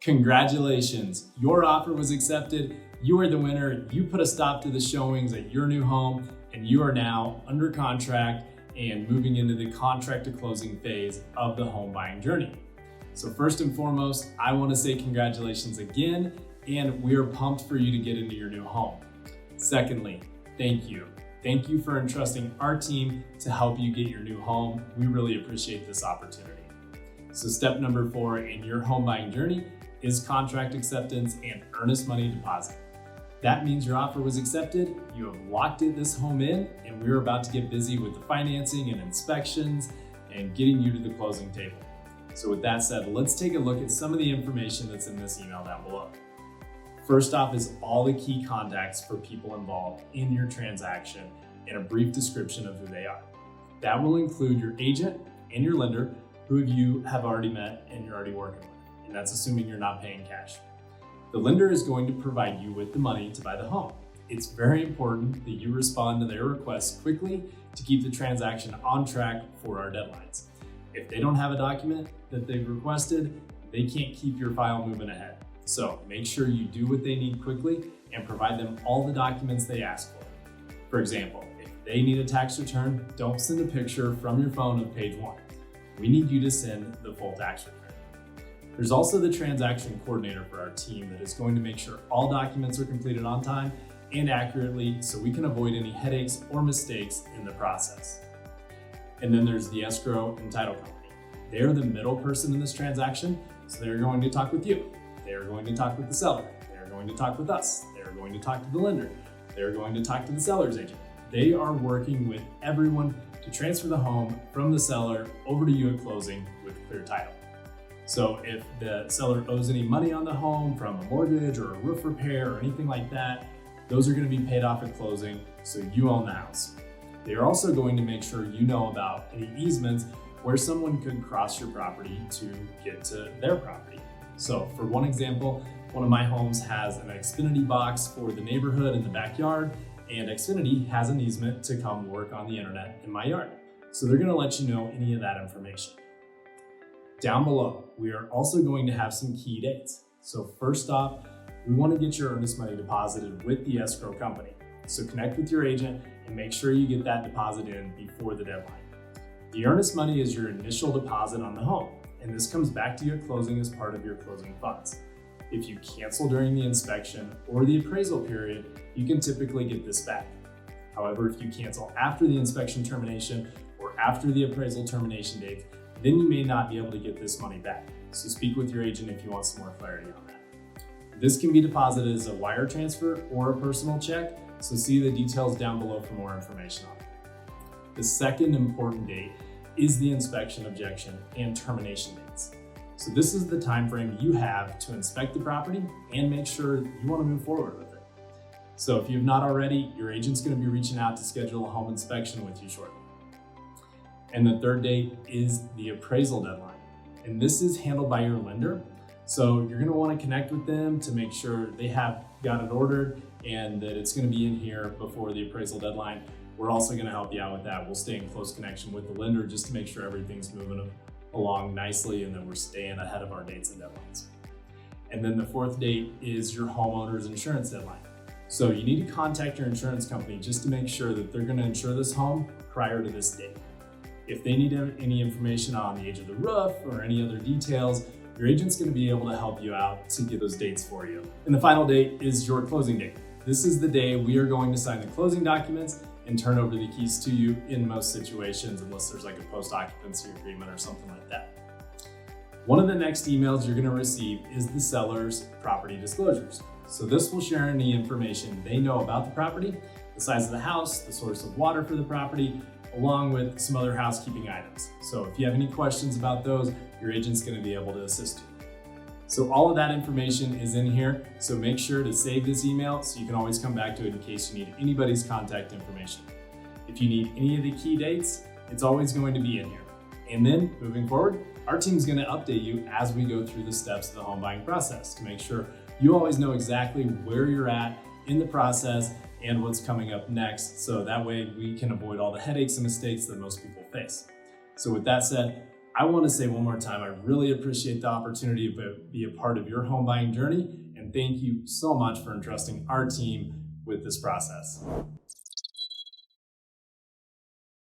Congratulations, your offer was accepted. You are the winner. You put a stop to the showings at your new home, and you are now under contract and moving into the contract to closing phase of the home buying journey. So first and foremost, I want to say congratulations again, and we are pumped for you to get into your new home. Secondly, thank you. Thank you for entrusting our team to help you get your new home. We really appreciate this opportunity. So step number 4 in your home buying journey is contract acceptance and earnest money deposit. That means your offer was accepted, you have locked this home in, and we're about to get busy with the financing and inspections and getting you to the closing table. So with that said, let's take a look at some of the information that's in this email down below. First off is all the key contacts for people involved in your transaction and a brief description of who they are. That will include your agent and your lender, who you have already met and you're already working with, and that's assuming you're not paying cash. The lender is going to provide you with the money to buy the home. It's very important that you respond to their requests quickly to keep the transaction on track for our deadlines. If they don't have a document that they've requested, they can't keep your file moving ahead. So make sure you do what they need quickly and provide them all the documents they ask for. For example, if they need a tax return, don't send a picture from your phone of page 1. We need you to send the full tax return. There's also the transaction coordinator for our team that is going to make sure all documents are completed on time and accurately so we can avoid any headaches or mistakes in the process. And then there's the escrow and title company. They are the middle person in this transaction, so they're going to talk with you. They're going to talk with the seller. They're going to talk with us. They're going to talk to the lender. They're going to talk to the seller's agent. They are working with everyone to transfer the home from the seller over to you at closing with clear title. So if the seller owes any money on the home from a mortgage or a roof repair or anything like that, those are going to be paid off at closing, so you own the house. They are also going to make sure you know about any easements where someone could cross your property to get to their property. So for one example, one of my homes has an Xfinity box for the neighborhood in the backyard, and Xfinity has an easement to come work on the internet in my yard. So they're going to let you know any of that information. Down below, we are also going to have some key dates. So first off, we want to get your earnest money deposited with the escrow company. So connect with your agent and make sure you get that deposit in before the deadline. The earnest money is your initial deposit on the home, and this comes back to you at closing as part of your closing funds. If you cancel during the inspection or the appraisal period, you can typically get this back. However, if you cancel after the inspection termination or after the appraisal termination date, then you may not be able to get this money back. So speak with your agent if you want some more clarity on that. This can be deposited as a wire transfer or a personal check, so see the details down below for more information on it. The second important date is the inspection objection and termination dates. So this is the time frame you have to inspect the property and make sure you want to move forward with it. So if you have not already, your agent's going to be reaching out to schedule a home inspection with you shortly. And the third date is the appraisal deadline. And this is handled by your lender. So you're gonna wanna connect with them to make sure they have got it ordered and that it's gonna be in here before the appraisal deadline. We're also gonna help you out with that. We'll stay in close connection with the lender just to make sure everything's moving along nicely and that we're staying ahead of our dates and deadlines. And then the fourth date is your homeowner's insurance deadline. So you need to contact your insurance company just to make sure that they're gonna insure this home prior to this date. If they need any information on the age of the roof or any other details, your agent's going to be able to help you out to get those dates for you. And the final date is your closing date. This is the day we are going to sign the closing documents and turn over the keys to you in most situations, unless there's like a post-occupancy agreement or something like that. One of the next emails you're going to receive is the seller's property disclosures. So this will share any information they know about the property, the size of the house, the source of water for the property, along with some other housekeeping items. So if you have any questions about those, your agent's going to be able to assist you. So all of that information is in here, so make sure to save this email so you can always come back to it in case you need anybody's contact information. If you need any of the key dates, it's always going to be in here. And then moving forward, our team's going to update you as we go through the steps of the home buying process to make sure you always know exactly where you're at in the process and what's coming up next, so that way we can avoid all the headaches and mistakes that most people face. So with that said, I want to say one more time, I really appreciate the opportunity to be a part of your home buying journey, and thank you so much for entrusting our team with this process.